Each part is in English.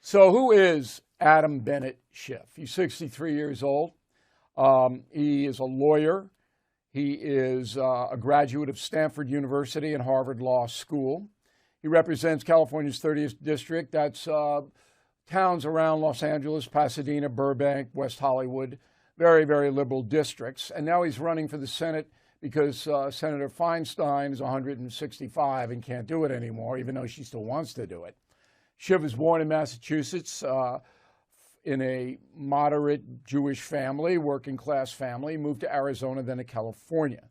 So who is Adam Bennett Schiff? He's 63 years old. He is a lawyer. He is a graduate of Stanford University and Harvard Law School. He represents California's 30th district. That's towns around Los Angeles, Pasadena, Burbank, West Hollywood, very, very liberal districts. And now he's running for the Senate because Senator Feinstein is 165 and can't do it anymore, even though she still wants to do it. Schiff was born in Massachusetts in a moderate Jewish family, working class family, moved to Arizona, then to California.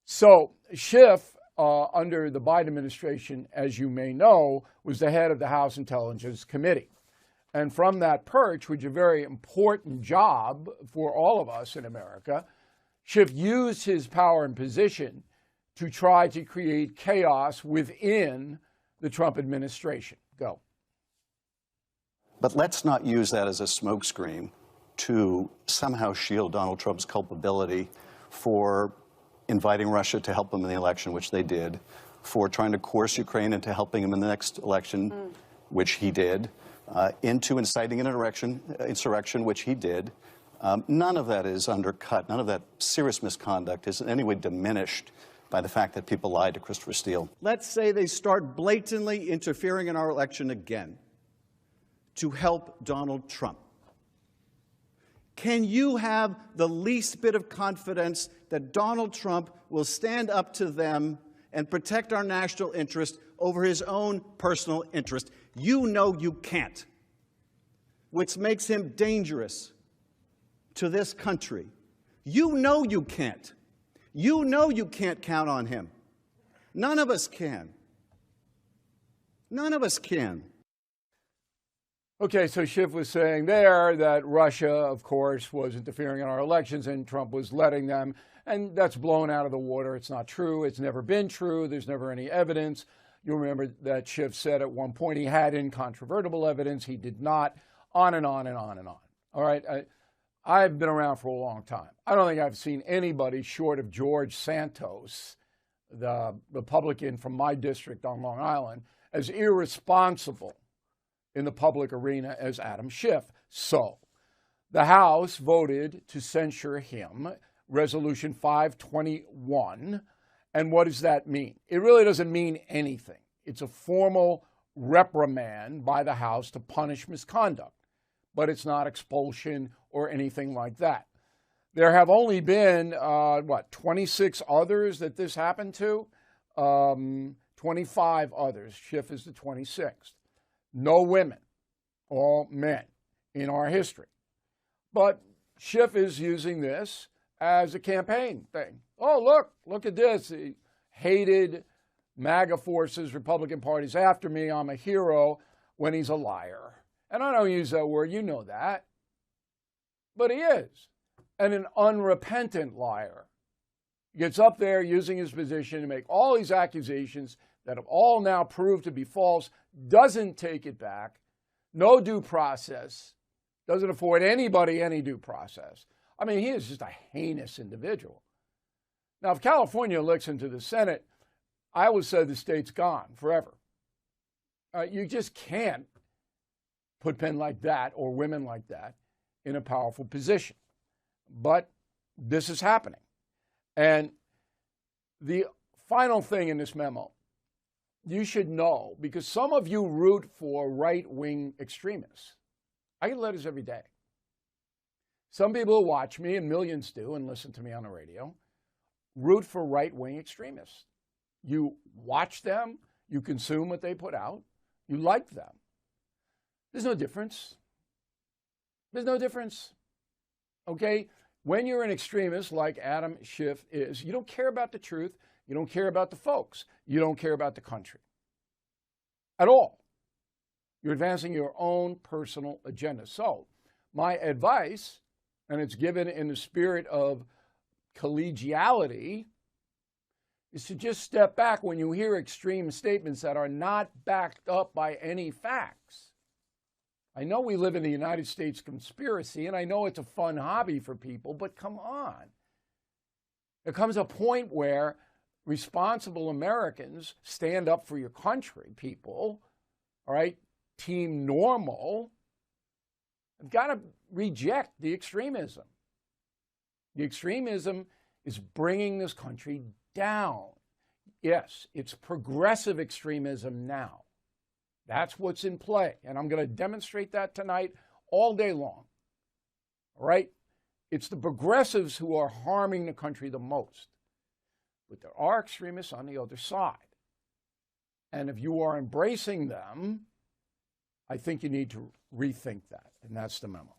So Schiff, under the Biden administration, as you may know, was the head of the House Intelligence Committee. And from that perch, which is a very important job for all of us in America, Schiff used his power and position to try to create chaos within the Trump administration. Go. But let's not use that as a smokescreen to somehow shield Donald Trump's culpability for inviting Russia to help him in the election, which they did, for trying to coerce Ukraine into helping him in the next election, which he did, into inciting an insurrection, which he did. None of that is undercut. None of that serious misconduct is in any way diminished by the fact that people lied to Christopher Steele. Let's say they start blatantly interfering in our election again to help Donald Trump. Can you have the least bit of confidence that Donald Trump will stand up to them and protect our national interest over his own personal interest? You know you can't, which makes him dangerous to this country. You know you can't. You know you can't count on him. None of us can. None of us can. Okay, so Schiff was saying there that Russia, of course, was interfering in our elections and Trump was letting them, and that's blown out of the water. It's not true. It's never been true. There's never any evidence. You'll remember that Schiff said at one point he had incontrovertible evidence. He did not, on and on and on and on. All right, I've been around for a long time. I don't think I've seen anybody short of George Santos, the Republican from my district on Long Island, as irresponsible in the public arena as Adam Schiff. So the House voted to censure him, Resolution 521. And what does that mean? It really doesn't mean anything. It's a formal reprimand by the House to punish misconduct, but it's not expulsion or anything like that. There have only been, 26 others that this happened to? 25 others. Schiff is the 26th. No women, all men in our history. But Schiff is using this as a campaign thing. Oh, look at this. He hated MAGA forces, Republican parties after me. I'm a hero, when he's a liar. And I don't use that word, you know that. But he is. And an unrepentant liar. He gets up there using his position to make all these accusations that have all now proved to be false, doesn't take it back, no due process, doesn't afford anybody any due process. I mean, he is just a heinous individual. Now, if California elects into the Senate, I would say the state's gone forever. You just can't put men like that or women like that in a powerful position. But this is happening. And the final thing in this memo, you should know, because some of you root for right-wing extremists. I get letters every day. Some people who watch me, and millions do, and listen to me on the radio, root for right-wing extremists. You watch them, you consume what they put out, you like them. There's no difference. There's no difference. Okay? When you're an extremist like Adam Schiff is, you don't care about the truth, you don't care about the folks, you don't care about the country at all. You're advancing your own personal agenda. So my advice, and it's given in the spirit of collegiality, is to just step back when you hear extreme statements that are not backed up by any facts. I know we live in the United States conspiracy, and I know it's a fun hobby for people, but come on. There comes a point where responsible Americans stand up for your country, people, all right? team normal have got to reject the extremism. The extremism is bringing this country down. Yes, it's progressive extremism now. That's what's in play. And I'm going to demonstrate that tonight all day long. All right? It's the progressives who are harming the country the most. But there are extremists on the other side. And if you are embracing them, I think you need to rethink that. And that's the memo.